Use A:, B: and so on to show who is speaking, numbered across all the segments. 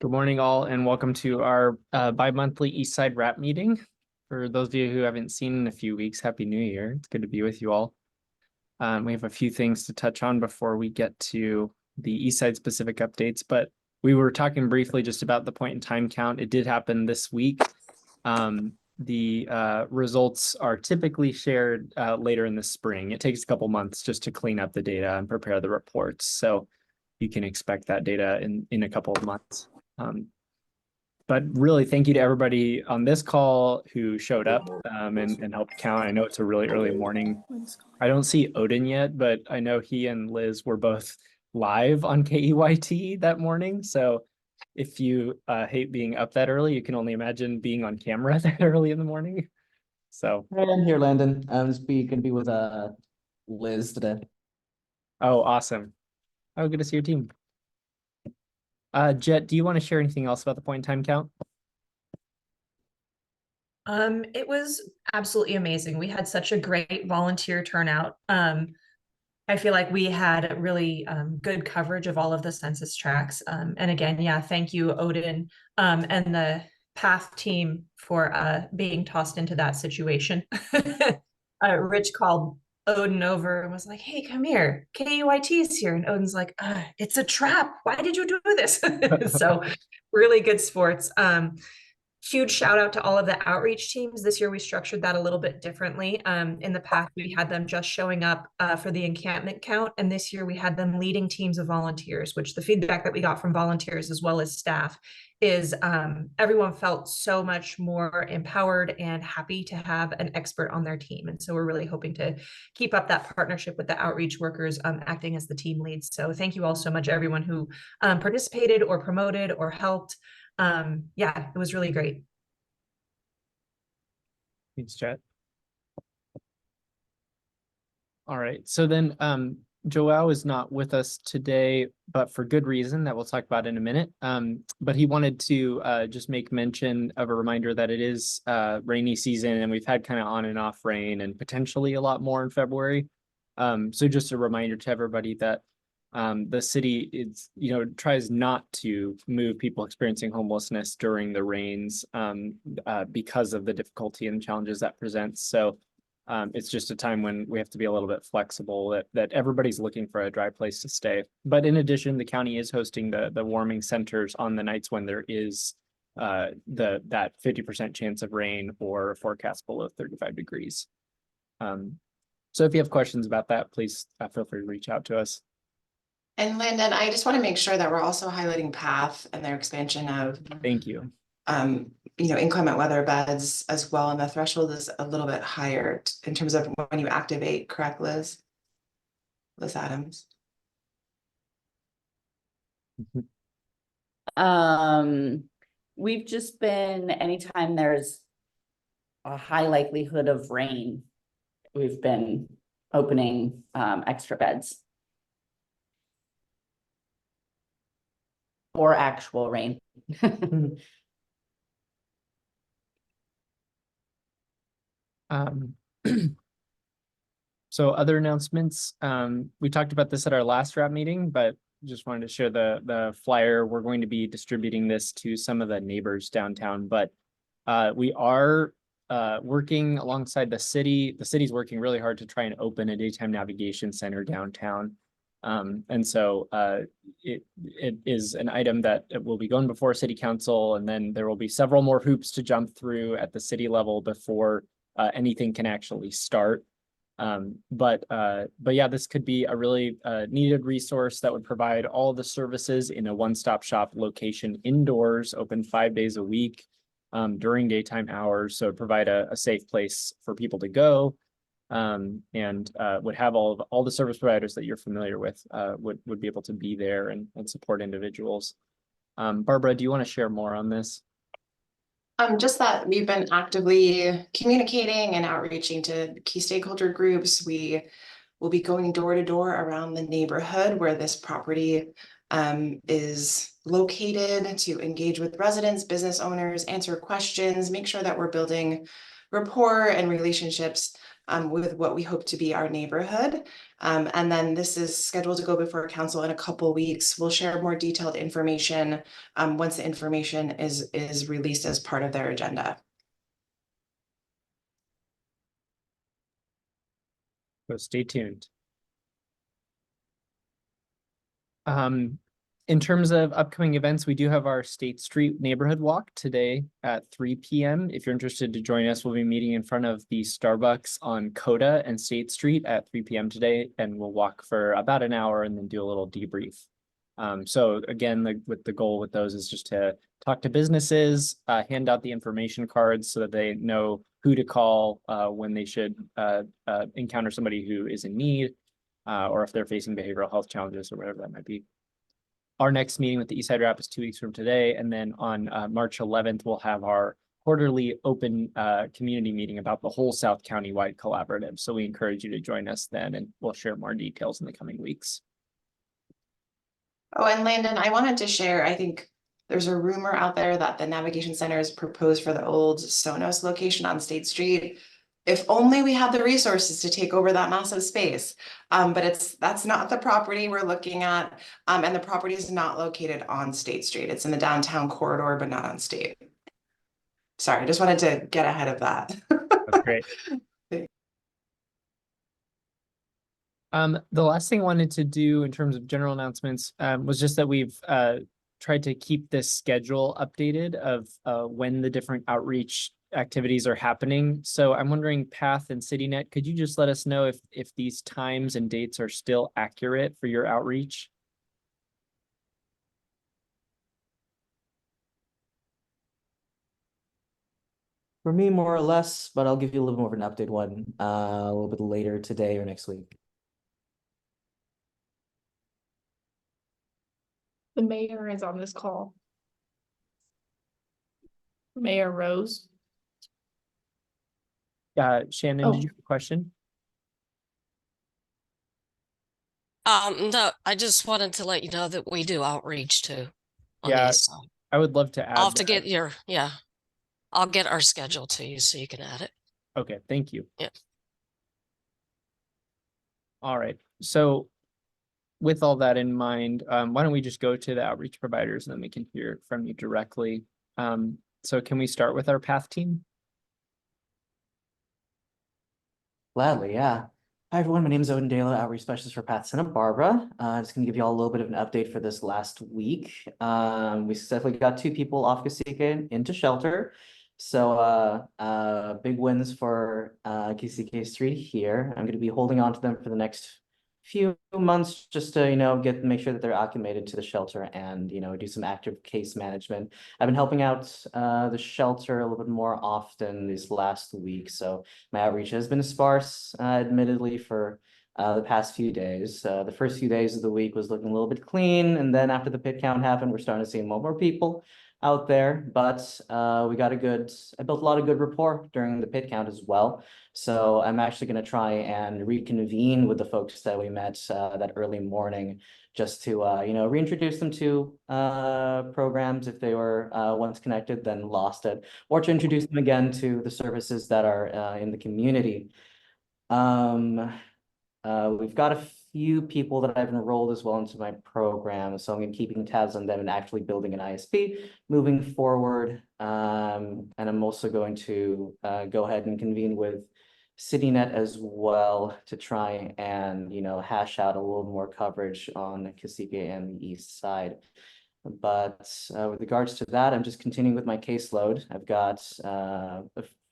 A: Good morning, all, and welcome to our bi-monthly Eastside Wrap meeting. For those of you who haven't seen in a few weeks, Happy New Year. It's good to be with you all. We have a few things to touch on before we get to the Eastside specific updates, but we were talking briefly just about the point in time count. It did happen this week. The results are typically shared later in the spring. It takes a couple months just to clean up the data and prepare the reports. So you can expect that data in a couple of months. But really, thank you to everybody on this call who showed up and helped count. I know it's a really early morning. I don't see Odin yet, but I know he and Liz were both live on KEYT that morning. So if you hate being up that early, you can only imagine being on camera that early in the morning. So,
B: Hey, I'm here, Landon. I'm just gonna be with Liz today.
A: oh, awesome. Oh, good to see your team. Jet, do you want to share anything else about the point in time count?
C: It was absolutely amazing. We had such a great volunteer turnout. I feel like we had really good coverage of all of the census tracts. And again, yeah, thank you, Odin, and the PATH team for being tossed into that situation. Rich called Odin over and was like, "Hey, come here. KUIT is here." And Odin's like, "It's a trap. Why did you do this?" So really good sports. Huge shout out to all of the outreach teams. This year we structured that a little bit differently. In the past, we had them just showing up for the encampment count. And this year we had them leading teams of volunteers, which the feedback that we got from volunteers as well as staff is everyone felt so much more empowered and happy to have an expert on their team. And so we're really hoping to keep up that partnership with the outreach workers acting as the team leads. So thank you all so much, everyone who participated or promoted or helped. Yeah, it was really great.
A: Thanks, Jet. All right, so then Joao is not with us today, but for good reason that we'll talk about in a minute. But he wanted to just make mention of a reminder that it is rainy season and we've had kind of on and off rain and potentially a lot more in February. So just a reminder to everybody that the city is, tries not to move people experiencing homelessness during the rains because of the difficulty and challenges that presents. So it's just a time when we have to be a little bit flexible, that everybody's looking for a dry place to stay. But in addition, the county is hosting the warming centers on the nights when there is that 50% chance of rain or a forecast below 35 degrees. So if you have questions about that, please feel free to reach out to us.
D: And Landon, I just want to make sure that we're also highlighting PATH and their expansion of
A: Thank you.
D: Inclement weather beds as well. And the threshold is a little bit higher in terms of when you activate, correct, Liz? Liz Adams.
E: We've just been, anytime there's a high likelihood of rain, we've been opening extra beds. Or actual rain.
A: So other announcements, we talked about this at our last wrap meeting, but just wanted to share the flyer. We're going to be distributing this to some of the neighbors downtown, but we are working alongside the city. The city's working really hard to try and open a daytime navigation center downtown. And so it is an item that will be going before city council, and then there will be several more hoops to jump through at the city level before anything can actually start. But yeah, this could be a really needed resource that would provide all the services in a one-stop shop location indoors, open 5 days a week during daytime hours. So provide a safe place for people to go. And would have all the service providers that you're familiar with would be able to be there and support individuals. Barbara, do you want to share more on this?
D: Just that we've been actively communicating and outreaching to key stakeholder groups. We will be going door to door around the neighborhood where this property is located to engage with residents, business owners, answer questions, make sure that we're building rapport and relationships with what we hope to be our neighborhood. And then this is scheduled to go before council in a couple weeks. We'll share more detailed information once the information is released as part of their agenda.
A: So stay tuned. In terms of upcoming events, we do have our State Street Neighborhood Walk today at 3 p.m. If you're interested to join us, we'll be meeting in front of the Starbucks on Coda and State Street at 3 p.m. today, and we'll walk for about an hour and then do a little debrief. So again, with the goal with those is just to talk to businesses, hand out the information cards so that they know who to call when they should encounter somebody who is in need, or if they're facing behavioral health challenges or whatever that might be. Our next meeting with the Eastside Rap is 2 weeks from today. And then on March 11th, we'll have our quarterly open community meeting about the whole South County-wide collaborative. So we encourage you to join us then, and we'll share more details in the coming weeks.
D: Oh, and Landon, I wanted to share, I think there's a rumor out there that the Navigation Center is proposed for the old Sonos location on State Street. If only we had the resources to take over that massive space. But that's not the property we're looking at. And the property is not located on State Street. It's in the downtown corridor, but not on State. Sorry, I just wanted to get ahead of that.
A: That's great. The last thing I wanted to do in terms of general announcements was just that we've tried to keep this schedule updated of when the different outreach activities are happening. So I'm wondering, Path and CityNet, could you just let us know if these times and dates are still accurate for your outreach?
B: For me, more or less, but I'll give you a little more of an update one a little bit later today or next week.
F: The mayor is on this call. Mayor Rose.
A: Shannon, did
F: Oh.
A: you have a question?
G: No, I just wanted to let you know that we do outreach too. On the
A: Yeah,
G: east side.
A: I would love to add
G: I'll have to
A: that.
G: get I'll get our schedule to you so you can add it.
A: Okay, thank you.
G: Yeah.
A: All right, so with all that in mind, why don't we just go to the outreach providers and then we can hear from you directly. So can we start with our Path team?
B: Gladly, yeah. Hi, everyone. My name is Odin Dalo, Outreach Specialist for Path Santa Barbara. Just gonna give you all a little bit of an update for this last week. We successfully got 2 people off Cacique into shelter. So big wins for Cacique Street here. I'm gonna be holding on to them for the next few months just to, make sure that they're acclimated to the shelter and, do some active case management. I've been helping out the shelter a little bit more often this last week. So my outreach has been sparse, admittedly, for the past few days. The first few days of the week was looking a little bit clean, and then after the pit count happened, we're starting to see more people out there. But I built a lot of good rapport during the pit count as well. So I'm actually going to try and reconvene with the folks that we met that early morning, just to reintroduce them to programs if they were once connected, then lost it, or to introduce them again to the services that are in the community. We've got a few people that I've enrolled as well into my program, so I'm going to keeping tabs on them and actually building an ISP moving forward. And I'm also going to go ahead and convene with CityNet as well to try and hash out a little more coverage on Cacique and the east side. But with regards to that, I'm just continuing with my caseload. I've got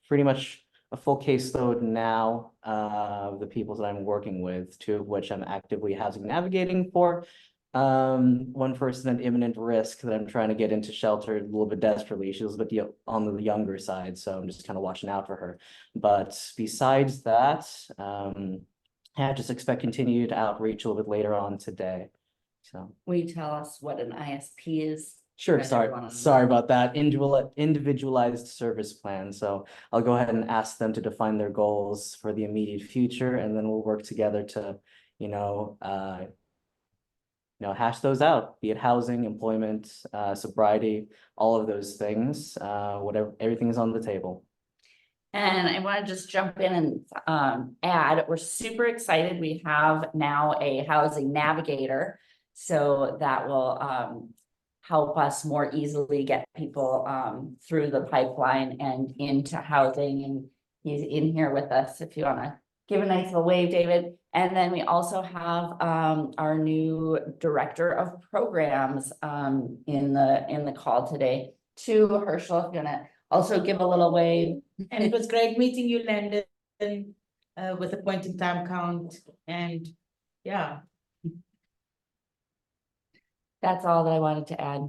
B: pretty much a full caseload now of the people that I'm working with, 2 of which I'm actively housing navigating for. One person at imminent risk that I'm trying to get into shelter a little bit desperately. She's a bit on the younger side, so I'm just kind of watching out for her. But besides that, I just expect continued outreach a little bit later on today. So.
E: Will you tell us what an ISP is?
B: Sure,
E: Let
B: sorry
E: everyone
B: sorry
E: know.
B: about that. Individualized service plan. So I'll go ahead and ask them to define their goals for the immediate future, and then we'll work together to, hash those out, be it housing, employment, sobriety, all of those things, whatever, everything is on the table.
E: And I want to just jump in and add, we're super excited. We have now a housing navigator. So that will help us more easily get people through the pipeline and into housing. And he's in here with us if you want to give a nice little wave, David. And then we also have our new director of programs in the call today, to Herschel, if you want to also give a little wave.
H: And it was great meeting you, Landon, with the point in time count, and yeah.
E: That's all that I wanted to add.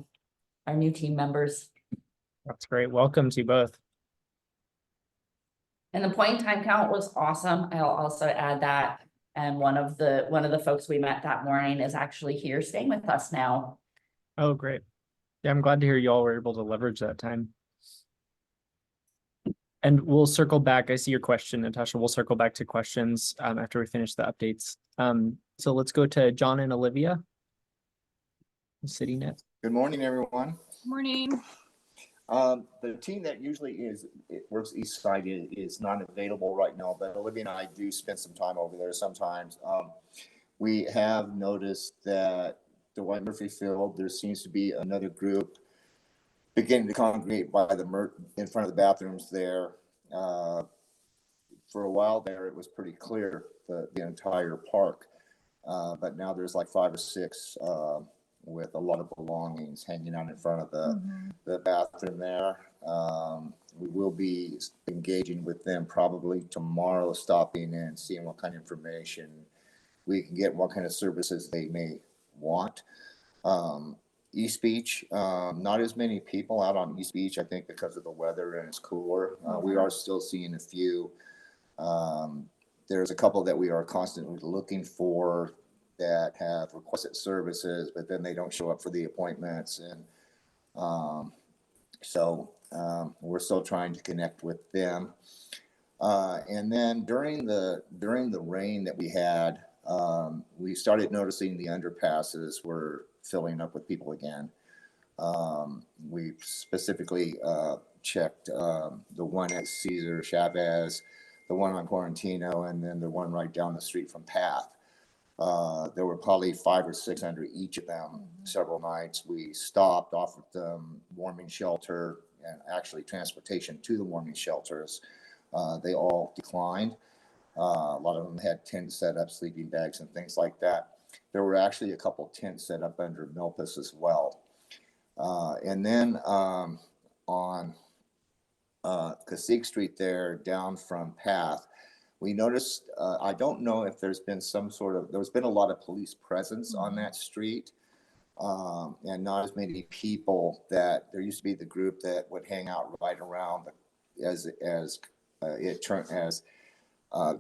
E: Our new team members.
A: That's great. Welcome to you both.
E: And the point in time count was awesome. I'll also add that. And one of the folks we met that morning is actually here staying with us now.
A: Oh, great. Yeah, I'm glad to hear you all were able to leverage that time. And we'll circle back. I see your question, Natasha. We'll circle back to questions after we finish the updates. So let's go to John and Olivia. CityNet.
I: Good morning, everyone.
G: Morning.
I: The team that usually works Eastside is not available right now, but Olivia and I do spend some time over there sometimes. We have noticed that the White Murphy Field, there seems to be another group beginning to congregate by in front of the bathrooms there. For a while there, it was pretty clear, the entire park. But now there's like 5 or 6 with a lot of belongings hanging out in front of the bathroom there. We will be engaging with them probably tomorrow, stopping and seeing what kind of information we can get, what kind of services they may want. East Beach, not as many people out on East Beach, I think because of the weather and it's cooler. We are still seeing a few. There's a couple that we are constantly looking for that have requested services, but then they don't show up for the appointments. And so we're still trying to connect with them. And then during the rain that we had, we started noticing the underpasses were filling up with people again. We specifically checked the one at Cesar Chavez, the one on Quarantino, and then the one right down the street from Path. There were probably 5 or 6 under each of them. Several nights we stopped, offered them warming shelter and actually transportation to the warming shelters. They all declined. A lot of them had tents set up, sleeping bags and things like that. There were actually a couple tents set up under Milpas as well. And then on Cacique Street there, down from Path, we noticed, I don't know if there's been there's been a lot of police presence on that street, and not as many people. That there used to be the group that would hang out right around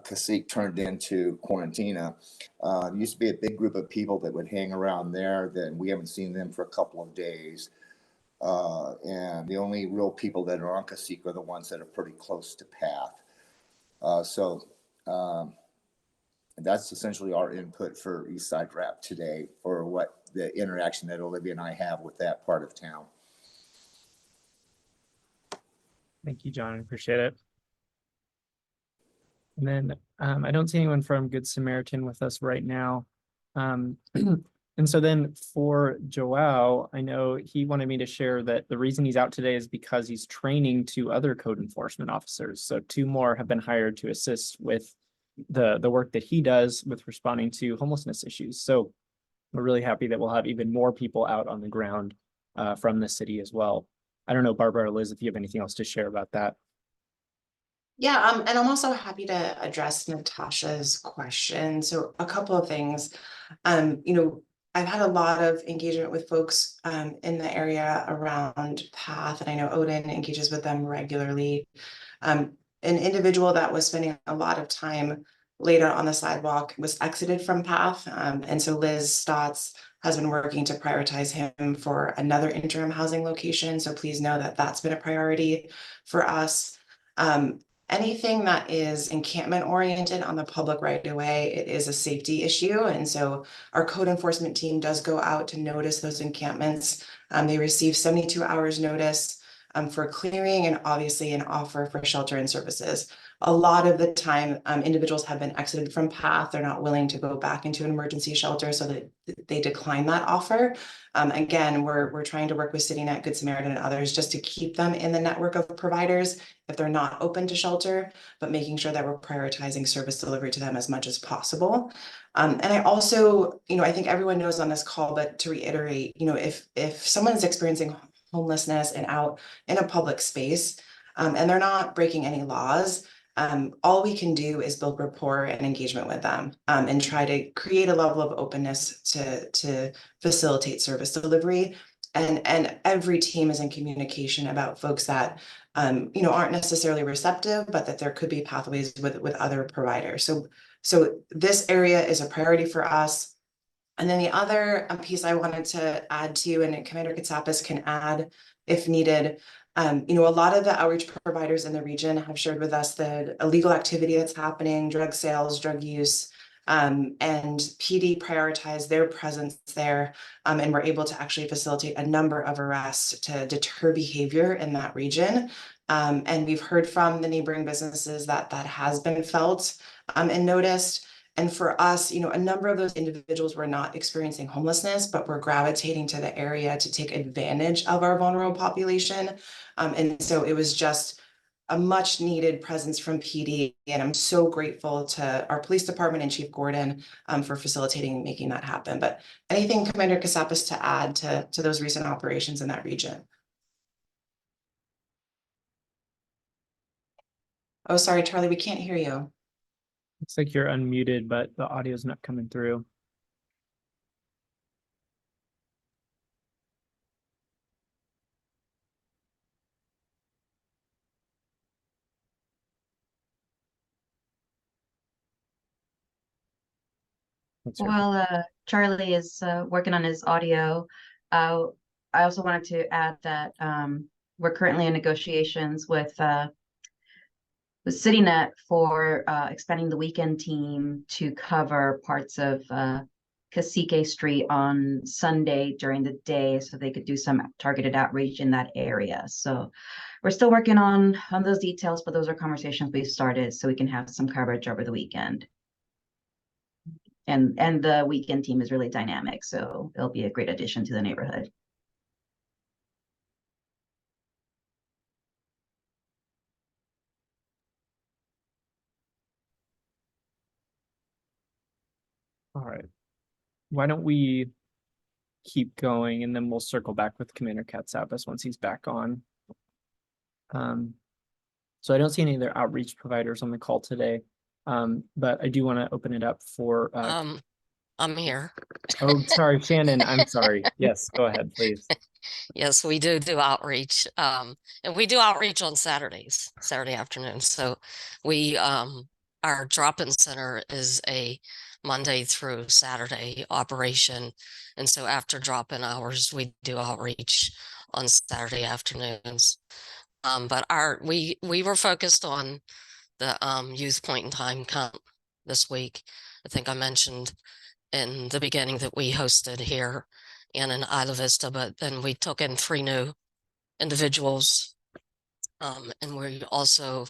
I: Cacique turned into Quarantina. There used to be a big group of people that would hang around there. Then we haven't seen them for a couple of days. And the only real people that are on Cacique are the ones that are pretty close to Path. So that's essentially our input for Eastside Rap today, for what the interaction that Olivia and I have with that part of town.
A: Thank you, John. I appreciate it. And then I don't see anyone from Good Samaritan with us right now. And so then for Joao, I know he wanted me to share that the reason he's out today is because he's training 2 other code enforcement officers. So 2 more have been hired to assist with the work that he does with responding to homelessness issues. So we're really happy that we'll have even more people out on the ground from the city as well. I don't know, Barbara or Liz, if you have anything else to share about that.
D: Yeah, and I'm also happy to address Natasha's question. So a couple of things. I've had a lot of engagement with folks in the area around Path, and I know Odin engages with them regularly. An individual that was spending a lot of time later on the sidewalk was exited from Path, and so Liz Stotts has been working to prioritize him for another interim housing location. So please know that that's been a priority for us. Anything that is encampment oriented on the public right of way, it is a safety issue. And so our code enforcement team does go out to notice those encampments. They receive 72 hours notice for clearing and obviously an offer for shelter and services. A lot of the time, individuals have been exited from PATH. They're not willing to go back into an emergency shelter, so that they decline that offer. Again, we're trying to work with CityNet, Good Samaritan, and others just to keep them in the network of providers if they're not open to shelter, but making sure that we're prioritizing service delivery to them as much as possible. And I also, I think everyone knows on this call, but to reiterate, if someone is experiencing homelessness and out in a public space, and they're not breaking any laws, all we can do is build rapport and engagement with them, and try to create a level of openness to facilitate service delivery. And every team is in communication about folks that aren't necessarily receptive, but that there could be pathways with other providers. So this area is a priority for us. And then the other piece I wanted to add to, and Commander Katsapis can add if needed, a lot of the outreach providers in the region have shared with us the illegal activity that's happening, drug sales, drug use, and PD prioritized their presence there, and were able to actually facilitate a number of arrests to deter behavior in that region. And we've heard from the neighboring businesses that has been felt and noticed. And for us, a number of those individuals were not experiencing homelessness, but were gravitating to the area to take advantage of our vulnerable population. And so it was just a much needed presence from PD. And I'm so grateful to our police department and Chief Gordon for facilitating and making that happen. But anything, Commander Katsapis, to add to those recent operations in that region? Oh, sorry, Charlie, we can't hear you.
A: Looks like you're unmuted, but the audio's not coming through. Let's hear.
J: While Charlie is working on his audio, I also wanted to add that we're currently in negotiations with CityNet for expanding the weekend team to cover parts of Cacique Street on Sunday during the day, so they could do some targeted outreach in that area. So we're still working on those details, but those are conversations we've started so we can have some coverage over the weekend. And the weekend team is really dynamic, so it'll be a great addition to the neighborhood.
A: All right. Why don't we keep going, and then we'll circle back with Commander Katsapis once he's back on. So I don't see any other outreach providers on the call today, but I do want to open it up for
G: I'm here.
A: oh, sorry, Shannon, I'm sorry. Yes, go ahead, please.
G: Yes, we do outreach. And we do outreach on Saturday afternoons. So we, our drop-in center is a Monday through Saturday operation. And so after drop-in hours, we do outreach on Saturday afternoons. But we were focused on the youth point in time count this week. I think I mentioned in the beginning that we hosted here and in Isla Vista, but then we took in 3 new individuals. And we also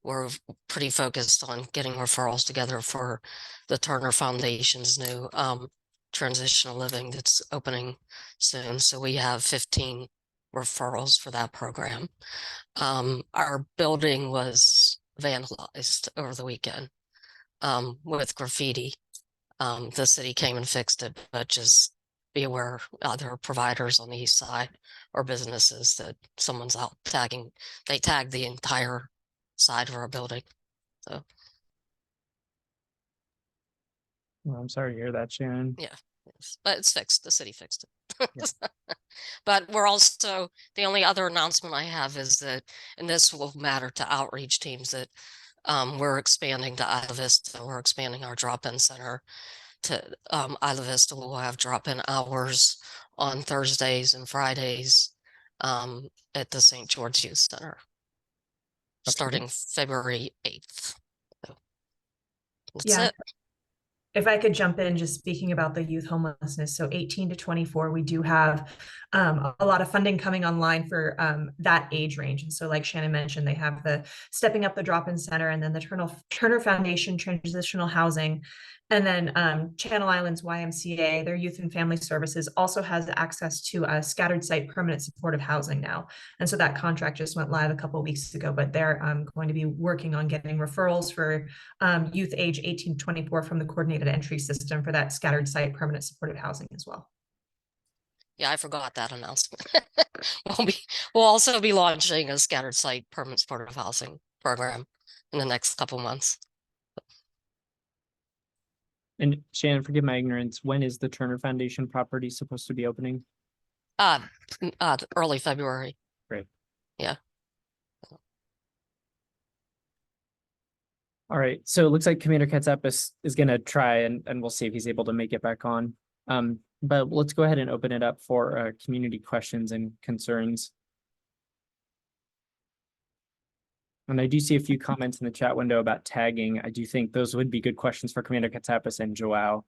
G: were pretty focused on getting referrals together for the Turner Foundation's new transitional living that's opening soon. So we have 15 referrals for that program. Our building was vandalized over the weekend with graffiti. The city came and fixed it, but just be aware other providers on the east side or businesses that someone's out tagging. They tagged the entire side of our building. So
A: Well, I'm sorry to hear that, Shannon.
G: yeah, yes. But it's fixed. The city fixed it. Yeah. But we're also, the only other announcement I have is that, and this will matter to outreach teams, that we're expanding to Isla Vista. We're expanding our drop-in center to Isla Vista. Will have drop-in hours on Thursdays and Fridays at the St. George Youth Center, starting February 8th. So that's it.
C: if I could jump in, just speaking about the youth homelessness, so 18 to 24, we do have a lot of funding coming online for that age range. And so like Shannon mentioned, they have the Stepping Up the Drop-In Center, and then the Turner Foundation Transitional Housing. And then Channel Islands YMCA, their youth and family services, also has access to a scattered site permanent supportive housing now. And so that contract just went live a couple of weeks ago, but they're going to be working on getting referrals for youth age 18 to 24 from the coordinated entry system for that scattered site permanent supportive housing as well.
G: Yeah, I forgot that announcement. We'll also be launching a scattered site permanent supportive housing program in the next couple months.
A: And Shannon, forgive my ignorance, when is the Turner Foundation property supposed to be opening?
G: Early February.
A: Great.
G: Yeah.
A: All right, so it looks like Commander Katsapis is gonna try and we'll see if he's able to make it back on. But let's go ahead and open it up for community questions and concerns. And I do see a few comments in the chat window about tagging. I do think those would be good questions for Commander Katsapis and Joao.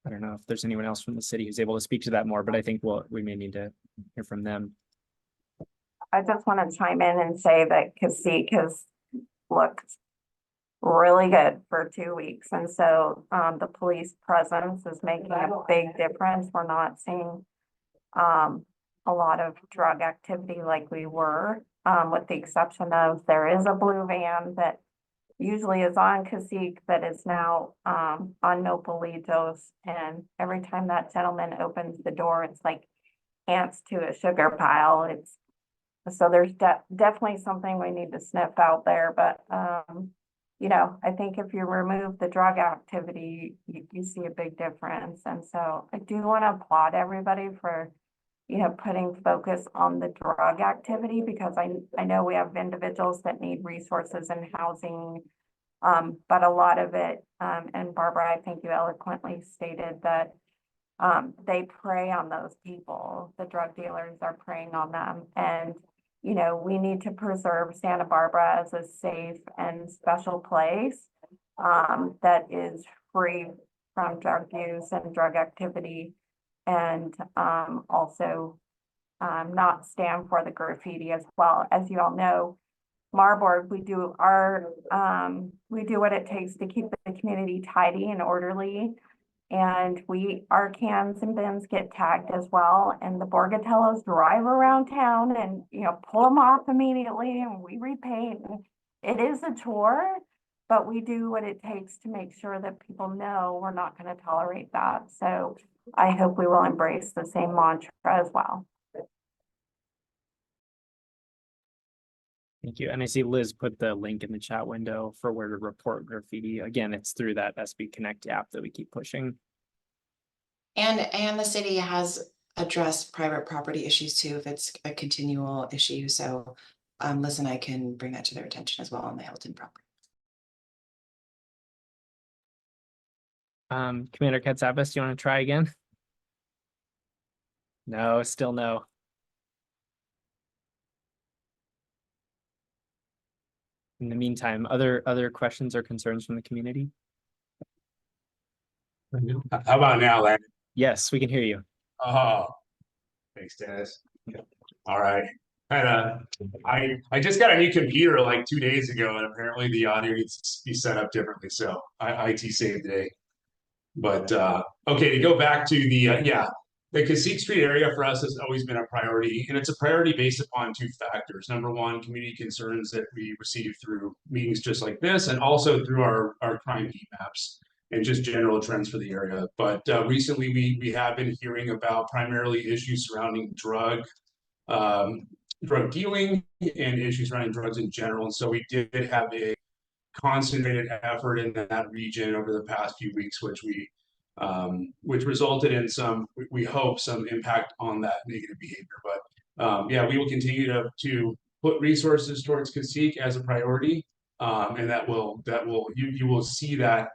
A: I don't know if there's anyone else from the city who's able to speak to that more, but I think we may need to hear from them.
K: I just want to chime in and say that Cacique has looked really good for 2 weeks. And so the police presence is making a big difference. We're not seeing a lot of drug activity like we were, with the exception of there is a blue van that usually is on Cacique that is now on Nopalitos. And every time that gentleman opens the door, it's like ants to a sugar pile. So there's definitely something we need to sniff out there. But, you know, I think if you remove the drug activity, you see a big difference. And so I do want to applaud everybody for, you know, putting focus on the drug activity, because I know we have individuals that need resources and housing, but a lot of it, and Barbara, I think you eloquently stated that they prey on those people. The drug dealers are preying on them. And, you know, we need to preserve Santa Barbara as a safe and special place that is free from drug use and drug activity. And also not stand for the graffiti as well. As you all know, Marburg, we do what it takes to keep the community tidy and orderly. And our cans and bins get tagged as well. And the Borgatellos drive around town and, you know, pull them off immediately, and we repaint. And it is a chore, but we do what it takes to make sure that people know we're not going to tolerate that. So I hope we will embrace the same mantra as well.
A: Thank you. And I see Liz put the link in the chat window for where to report graffiti. Again, it's through that SB Connect app that we keep pushing.
D: And the city has addressed private property issues too, if it's a continual issue. So Liz and I can bring that to their attention as well on the Hilton property.
A: Commander Katsapis, do you want to try again? No, still no. In the meantime, other questions or concerns from the community?
L: How about now, Landon?
A: Yes, we can hear you.
L: Oh, thanks, Dennis. All right. And I just got a new computer like 2 days ago, and apparently the audio needs to be set up differently. So IT saved today. But okay, to go back to the Cacique Street area for us has always been a priority, and it's a priority based upon two factors. Number one, community concerns that we receive through meetings just like this, and also through our crime heat maps and just general trends for the area. But recently we have been hearing about primarily issues surrounding drug dealing and issues surrounding drugs in general. And so we did have a concentrated effort in that region over the past few weeks, which resulted in we hope some impact on that negative behavior. But yeah, we will continue to put resources towards Cacique as a priority, and you will see that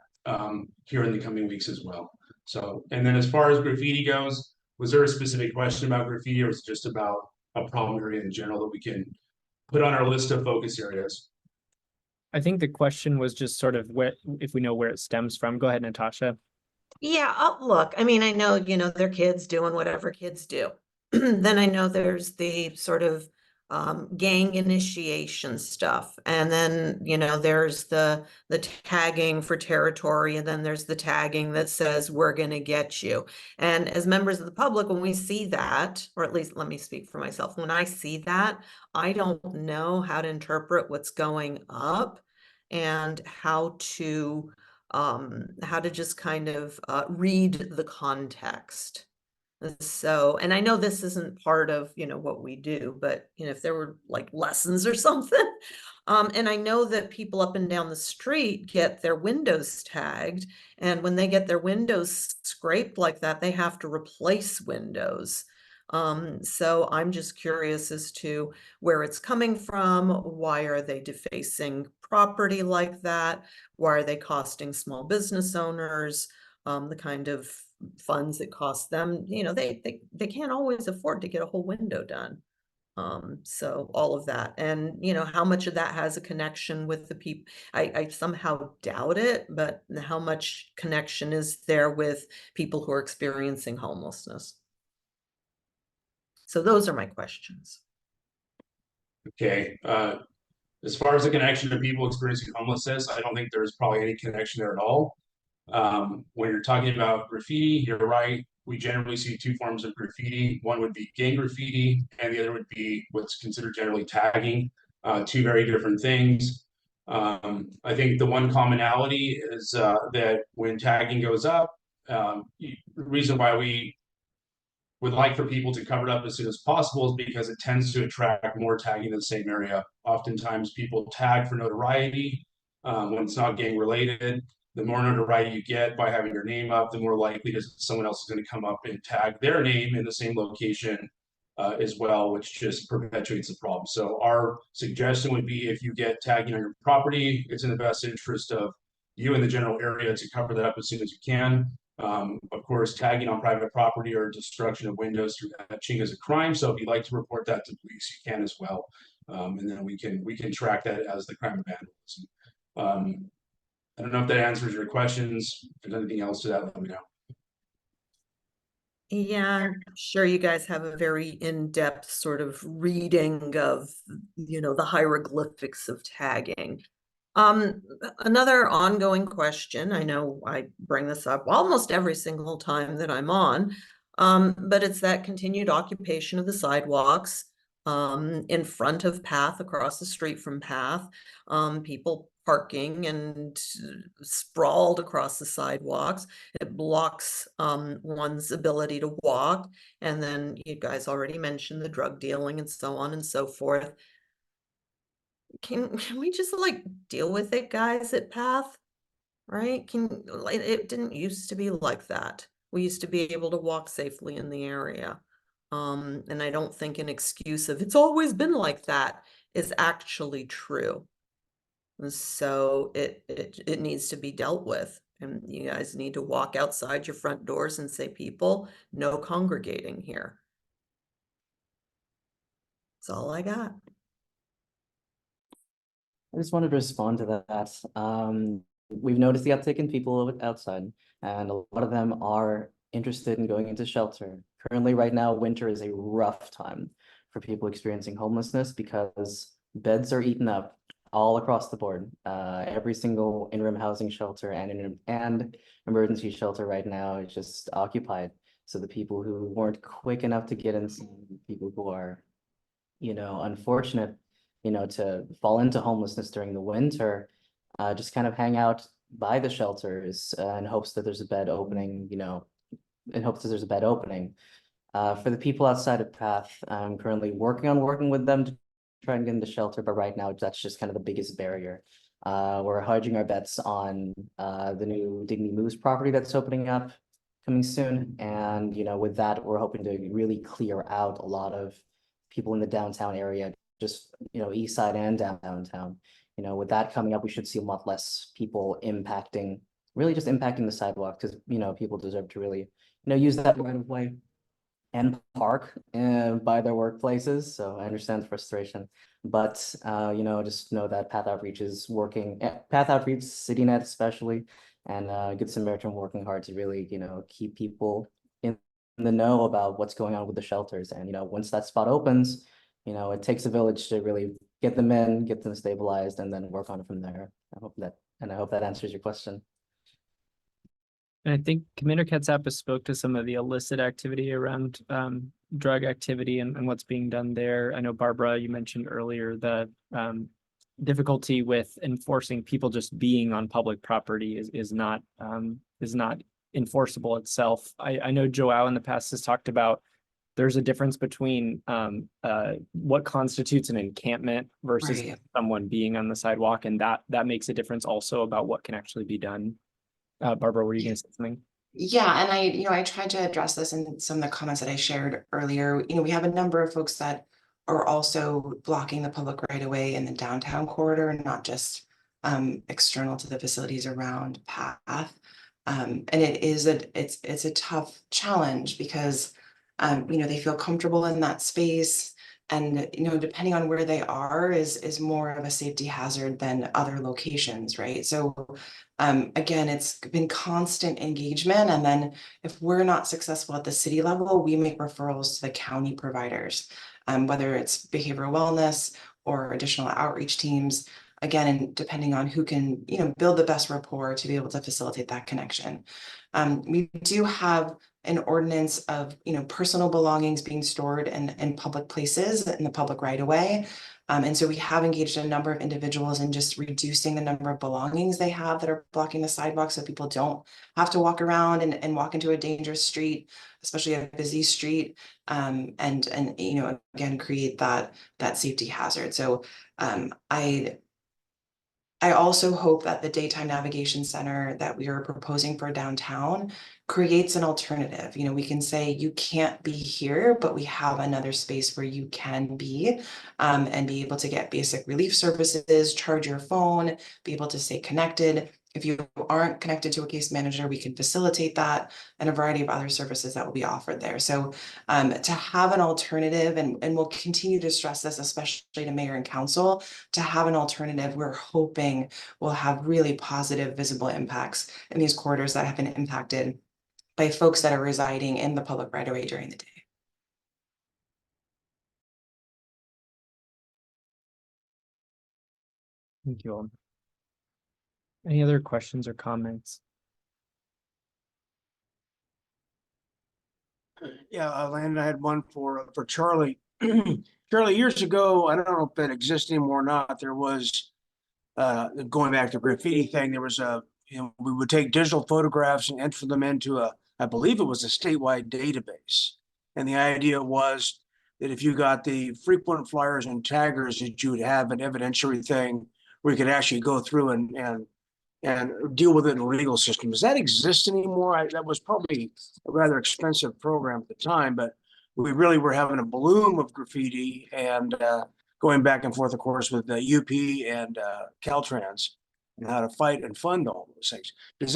L: here in the coming weeks as well. So, and then as far as graffiti goes, was there a specific question about graffiti, or was it just about a problem area in general that we can put on our list of focus areas?
A: I think the question was just sort of where, if we know where it stems from. Go ahead, Natasha.
M: Yeah, look, I mean, I know, they're kids doing whatever kids do. Then I know there's the sort of gang initiation stuff. And then, there's the tagging for territory, and then there's the tagging that says we're gonna get you. And as members of the public, when we see that, or at least let me speak for myself, when I see that, I don't know how to interpret what's going up and how to just kind of read the context. So, and I know this isn't part of, what we do, but, if there were like lessons or something. And I know that people up and down the street get their windows tagged, and when they get their windows scraped like that, they have to replace windows. So I'm just curious as to where it's coming from. Why are they defacing property like that? Why are they costing small business owners the kind of funds that cost them? They can't always afford to get a whole window done. So all of that, and how much of that has a connection with the people? I somehow doubt it, but how much connection is there with people who are experiencing homelessness? So those are my questions.
L: Okay, as far as the connection to people experiencing homelessness, I don't think there's probably any connection there at all. When you're talking about graffiti, you're right. We generally see two forms of graffiti. One would be gang graffiti, and the other would be what's considered generally tagging. Two very different things. I think the one commonality is that when tagging goes up, the reason why we would like for people to cover it up as soon as possible is because it tends to attract more tagging in the same area. Oftentimes people tag for notoriety when it's not gang related. The more notoriety you get by having your name up, the more likely is someone else is going to come up and tag their name in the same location as well, which just perpetuates the problem. So our suggestion would be, if you get tagging on your property, it's in the best interest of you and the general area to cover that up as soon as you can. Of course, tagging on private property or destruction of windows through etching is a crime. So if you'd like to report that to police, you can as well. And then we can track that as the crime of vandalism. I don't know if that answers your questions. If there's anything else to that, let me know.
M: Yeah, I'm sure you guys have a very in-depth sort of reading of, the hieroglyphics of tagging. Another ongoing question, I know I bring this up almost every single time that I'm on, but it's that continued occupation of the sidewalks in front of Path, across the street from Path, people parking and sprawled across the sidewalks. It blocks one's ability to walk. And then you guys already mentioned the drug dealing and so on and so forth. Can we just like deal with it, guys, at Path? Right? It didn't used to be like that. We used to be able to walk safely in the area. And I don't think an excuse of it's always been like that is actually true. And so it needs to be dealt with. And you guys need to walk outside your front doors and say, people, no congregating here. That's all I got.
B: I just wanted to respond to that. We've noticed the uptick in people outside, and a lot of them are interested in going into shelter. Currently, right now, winter is a rough time for people experiencing homelessness because beds are eaten up all across the board. Every single in-room housing shelter and emergency shelter right now is just occupied. So the people who weren't quick enough to get in, people who are, unfortunate, to fall into homelessness during the winter, just kind of hang out by the shelters in hopes that there's a bed opening, in hopes that there's a bed opening. For the people outside of Path, I'm currently working with them to try and get into shelter, but right now that's just kind of the biggest barrier. We're hedging our bets on the new Dignity Moves property that's opening up coming soon. And, with that, we're hoping to really clear out a lot of people in the downtown area, just, Eastside and downtown. With that coming up, we should see a lot less people really just impacting the sidewalk, because, people deserve to really, use that right of way and park by their workplaces. So I understand the frustration. But, just know that Path Outreach is working, Path Outreach, CityNet especially, and Good Samaritan working hard to really, keep people in the know about what's going on with the shelters. And, once that spot opens, it takes a village to really get them in, get them stabilized, and then work on it from there. I hope that answers your question.
A: And I think Commander Katsapis spoke to some of the illicit activity around drug activity and what's being done there. I know Barbara, you mentioned earlier the difficulty with enforcing people just being on public property is not enforceable itself. I know Joao in the past has talked about there's a difference between what constitutes an encampment versus
D: Right.
A: someone being on the sidewalk, and that makes a difference also about what can actually be done. Barbara, were you going to say something?
D: Yeah, and I tried to address this in some of the comments that I shared earlier. We have a number of folks that are also blocking the public right of way in the downtown corridor, not just external to the facilities around Path. And it's a tough challenge because they feel comfortable in that space. And depending on where they are is more of a safety hazard than other locations, right? So again, it's been constant engagement. And then if we're not successful at the city level, we make referrals to the county providers, whether it's behavioral wellness or additional outreach teams. Again, and depending on who can, build the best rapport to be able to facilitate that connection. We do have an ordinance of, personal belongings being stored in public places in the public right of way. And so we have engaged a number of individuals in just reducing the number of belongings they have that are blocking the sidewalk so people don't have to walk around and walk into a dangerous street, especially a busy street, and again, create that safety hazard. So I also hope that the daytime navigation center that we are proposing for downtown creates an alternative. We can say you can't be here, but we have another space where you can be, and be able to get basic relief services, charge your phone, be able to stay connected. If you aren't connected to a case manager, we can facilitate that and a variety of other services that will be offered there. So to have an alternative, and we'll continue to stress this, especially to mayor and council, to have an alternative, we're hoping will have really positive visible impacts in these corridors that have been impacted by folks that are residing in the public right of way during the day.
A: Thank you all. Any other questions or comments?
N: Yeah, Landon, I had one for Charlie. Charlie, years ago, I don't know if that exists anymore or not. There was going back to the graffiti thing. There was we would take digital photographs and enter them into I believe it was a statewide database. And the idea was that if you got the frequent flyers and taggers, that you would have an evidentiary thing where you could actually go through and deal with it in the legal system. Does that exist anymore? That was probably a rather expensive program at the time, but we really were having a bloom of graffiti and going back and forth, of course, with the UP and Caltrans and how to fight and fund all those things. Was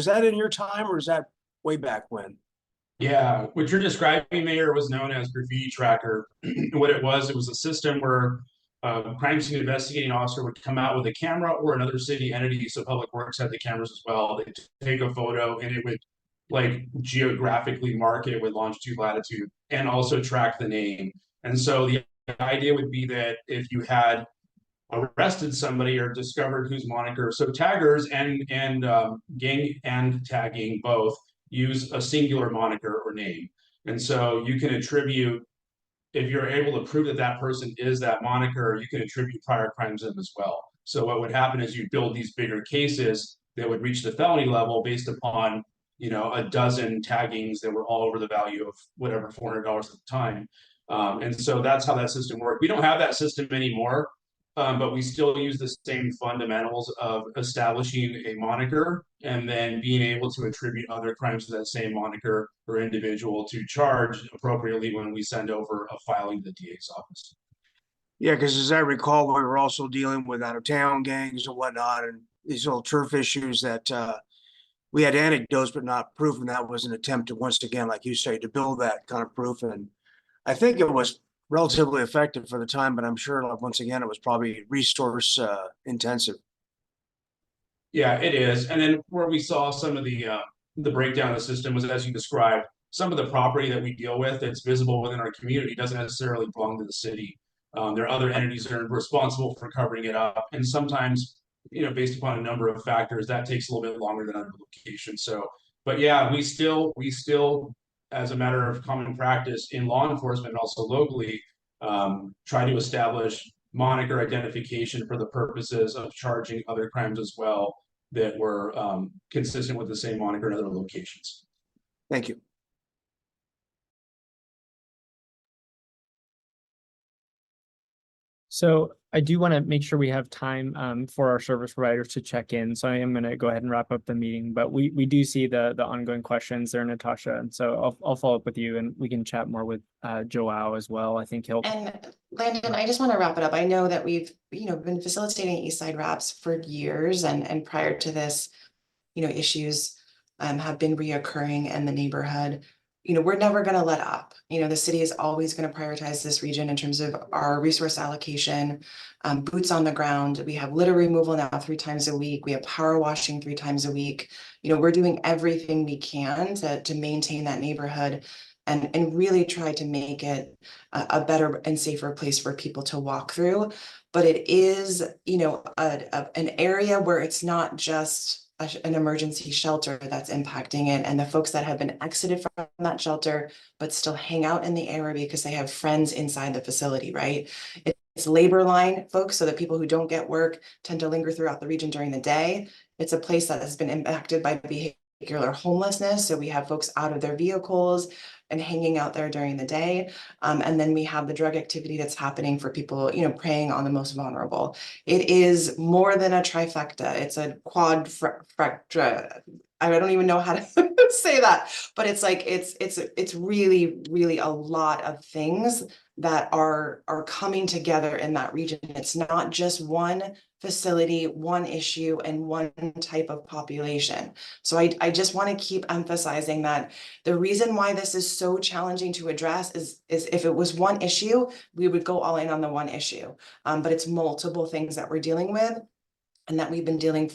N: that in your time, or is that way back when?
L: Yeah, what you're describing, Mayor, was known as Graffiti Tracker. What it was a system where a crime scene investigating officer would come out with a camera or another city entity. So Public Works had the cameras as well. They'd take a photo and it would geographically mark it with longitude, latitude, and also track the name. And so the idea would be that if you had arrested somebody or discovered whose moniker, so taggers and gang and tagging both use a singular moniker or name. And so you can attribute, if you're able to prove that that person is that moniker, you can attribute prior crimes to them as well. So what would happen is you build these bigger cases that would reach the felony level based upon, a dozen taggings that were all over the value of whatever, $400 at the time. And so that's how that system worked. We don't have that system anymore. But we still use the same fundamentals of establishing a moniker and then being able to attribute other crimes to that same moniker or individual to charge appropriately when we send over a filing to the DA's office.
N: Yeah, because as I recall, we were also dealing with out-of-town gangs and whatnot, and these little turf issues that we had anecdotes but not proof, and that was an attempt to, once again, like you say, to build that kind of proof. And I think it was relatively effective for the time, but I'm sure like once again, it was probably resource intensive.
L: Yeah, it is. And then where we saw some of the breakdown of the system was, as you described, some of the property that we deal with that's visible within our community doesn't necessarily belong to the city. There are other entities that are responsible for covering it up. And sometimes, based upon a number of factors, that takes a little bit longer than other locations. So, but yeah, we still, as a matter of common practice in law enforcement, and also locally, try to establish moniker identification for the purposes of charging other crimes as well that were consistent with the same moniker in other locations.
N: Thank you.
A: So I do want to make sure we have time for our service providers to check in. So I am going to go ahead and wrap up the meeting, but we do see the ongoing questions there, Natasha. And so I'll follow up with you and we can chat more with Joao as well. I think he'll.
D: And Landon, I just want to wrap it up. I know that we've, been facilitating Eastside Wraps for years, and prior to this, issues have been reoccurring in the neighborhood. We're never going to let up. The city is always going to prioritize this region in terms of our resource allocation, boots on the ground. We have litter removal now 3 times a week. We have power washing 3 times a week. We're doing everything we can to maintain that neighborhood and really try to make it a better and safer place for people to walk through. But it is, an area where it's not just an emergency shelter that's impacting it, and the folks that have been exited from that shelter but still hang out in the area because they have friends inside the facility, right? It's labor line folks, so that people who don't get work tend to linger throughout the region during the day. It's a place that has been impacted by behavioral homelessness, so we have folks out of their vehicles and hanging out there during the day. And then we have the drug activity that's happening for people, preying on the most vulnerable. It is more than a trifecta. It's a quadfecta. I don't even know how to say that, but it's like, it's really, really a lot of things that are coming together in that region. It's not just one facility, one issue, and one type of population. So I just want to keep emphasizing that the reason why this is so challenging to address is if it was one issue, we would go all in on the one issue. But it's multiple things that we're dealing with and that we've been dealing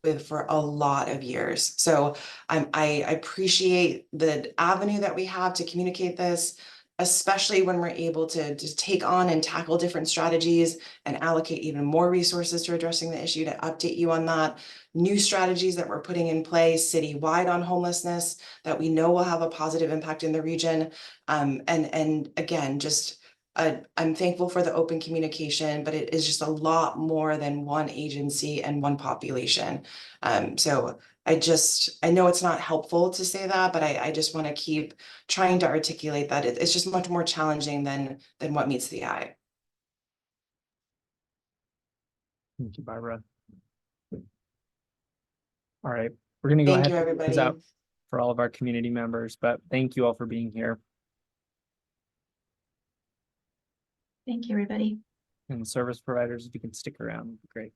D: with for a lot of years. So I appreciate the avenue that we have to communicate this, especially when we're able to take on and tackle different strategies and allocate even more resources to addressing the issue, to update you on that. New strategies that we're putting in place citywide on homelessness that we know will have a positive impact in the region. And again, just I'm thankful for the open communication, but it is just a lot more than one agency and one population. So I know it's not helpful to say that, but I just want to keep trying to articulate that it's just much more challenging than what meets the eye.
A: Thank you, Barbara. All right, we're going to go
D: Thank
A: ahead
D: you,
A: and close
D: everybody.
A: out for all of our community members, but thank you all for being here.
J: Thank you, everybody.
A: And service providers, if you can stick around, would be great.